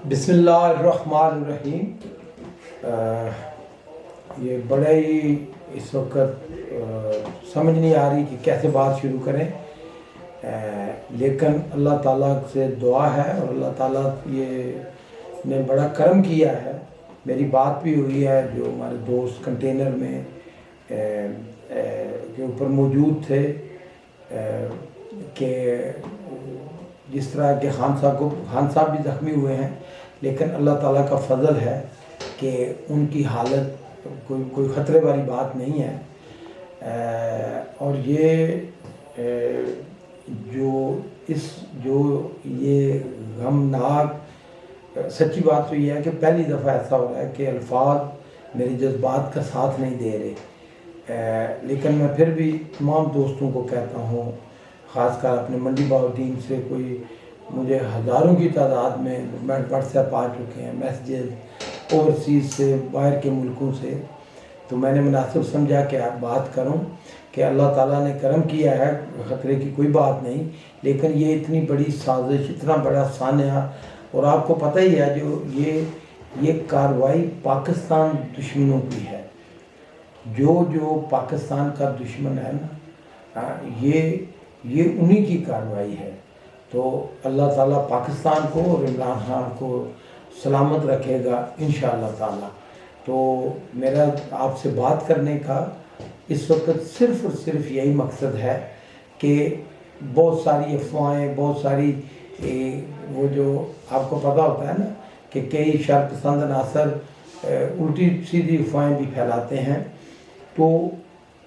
بسم اللہ الرحمن الرحیم۔ یہ بڑا ہی اس وقت سمجھ نہیں آ رہی کہ کیسے بات شروع کریں، لیکن اللہ تعالیٰ سے دعا ہے اور اللہ تعالیٰ یہ نے بڑا کرم کیا ہے۔ میری بات بھی ہوئی ہے جو ہمارے دوست کنٹینر میں کے اوپر موجود تھے کہ جس طرح کہ خان صاحب بھی زخمی ہوئے ہیں، لیکن اللہ تعالیٰ کا فضل ہے کہ ان کی حالت کوئی خطرے والی بات نہیں ہے۔ اور یہ جو یہ غمناک سچی بات تو یہ ہے کہ پہلی دفعہ ایسا ہو رہا ہے کہ الفاظ میری جذبات کا ساتھ نہیں دے رہے، لیکن میں پھر بھی تمام دوستوں کو کہتا ہوں، خاص کر اپنے منڈی باؤدین سے کوئی مجھے ہزاروں کی تعداد میں واٹس ایپ آ چکے ہیں، میسیجز اوورسیز سے، باہر کے ملکوں سے، تو میں نے مناسب سمجھا کہ آپ بات کروں کہ اللہ تعالیٰ نے کرم کیا ہے، خطرے کی کوئی بات نہیں، لیکن یہ اتنی بڑی سازش، اتنا بڑا سانحہ، اور آپ کو پتہ ہی ہے جو یہ کارروائی پاکستان دشمنوں کی ہے، جو پاکستان کا دشمن ہے نا، یہ انہی کی کارروائی ہے۔ تو اللہ تعالیٰ پاکستان کو اور عمران خان کو سلامت رکھے گا انشاءاللہ تعالیٰ۔ تو میرا آپ سے بات کرنے کا اس وقت صرف اور صرف یہی مقصد ہے کہ بہت ساری افواہیں، بہت ساری وہ جو آپ کو پتہ ہوتا ہے نا کہ کئی شر پسند عناصر الٹی سیدھی افواہیں بھی پھیلاتے ہیں، تو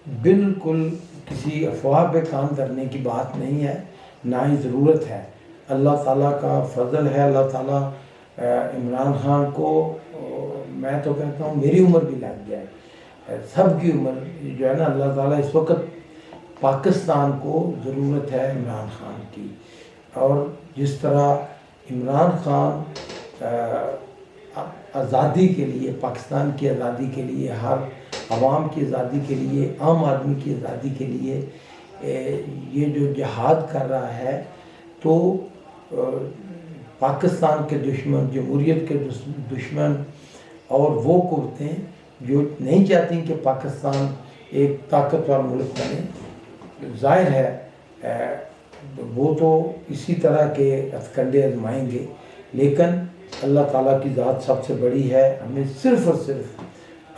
بالکل کسی افواہ پہ کام کرنے کی بات نہیں ہے، نہ ہی ضرورت ہے۔ اللہ تعالیٰ کا فضل ہے، اللہ تعالیٰ عمران خان کو، میں تو کہتا ہوں میری عمر بھی لگ جائے، سب کی عمر جو ہے نا، اللہ تعالیٰ اس وقت پاکستان کو ضرورت ہے عمران خان کی، اور جس طرح عمران خان آزادی کے لیے، پاکستان کی آزادی کے لیے، ہر عوام کی آزادی کے لیے، عام آدمی کی آزادی کے لیے یہ جو جہاد کر رہا ہے، تو پاکستان کے دشمن، جمہوریت کے دشمن اور وہ قوتیں جو نہیں چاہتی کہ پاکستان ایک طاقتور ملک بنے، ظاہر ہے وہ تو اسی طرح کے ہتھکنڈے آزمائیں گے، لیکن اللہ تعالیٰ کی ذات سب سے بڑی ہے۔ ہمیں صرف اور صرف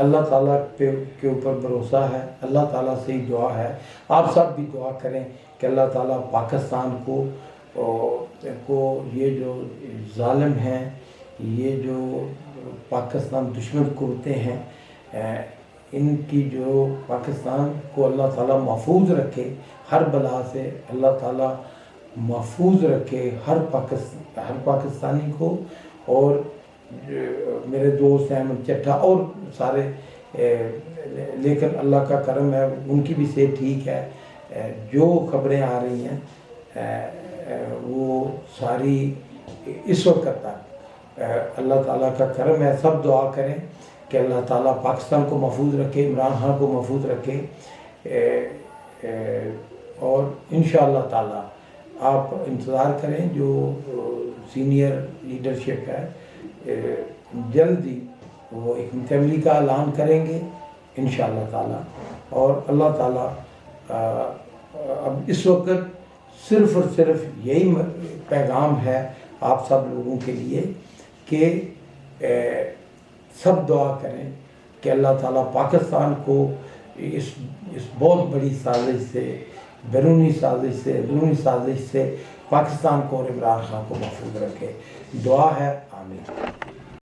اللہ تعالیٰ کے اوپر بھروسہ ہے، اللہ تعالیٰ سے ہی دعا ہے۔ آپ سب بھی دعا کریں کہ اللہ تعالیٰ پاکستان کو یہ جو ظالم ہیں، یہ جو پاکستان دشمن قوتیں ہیں، ان کی جو پاکستان کو اللہ تعالیٰ محفوظ رکھے، ہر بلا سے اللہ تعالیٰ محفوظ رکھے ہر پاکستانی کو، اور میرے دوست احمد چٹھا اور سارے، لیکن اللہ کا کرم ہے ان کی بھی صحت ٹھیک ہے۔ جو خبریں آ رہی ہیں وہ ساری اس وقت تک اللہ تعالیٰ کا کرم ہے۔ سب دعا کریں کہ اللہ تعالیٰ پاکستان کو محفوظ رکھے، عمران خان کو محفوظ رکھے، اور انشاءاللہ تعالیٰ آپ انتظار کریں، جو سینئر لیڈرشپ ہے جلد ہی وہ ایک فیملی کا اعلان کریں گے انشاءاللہ تعالیٰ۔ اور اللہ تعالیٰ اب اس وقت صرف اور صرف یہی پیغام ہے آپ سب لوگوں کے لیے کہ سب دعا کریں کہ اللہ تعالیٰ پاکستان کو اس بہت بڑی سازش سے، بیرونی سازش سے، اندرونی سازش سے پاکستان کو اور عمران خان کو محفوظ رکھے۔ دعا ہے، آمین۔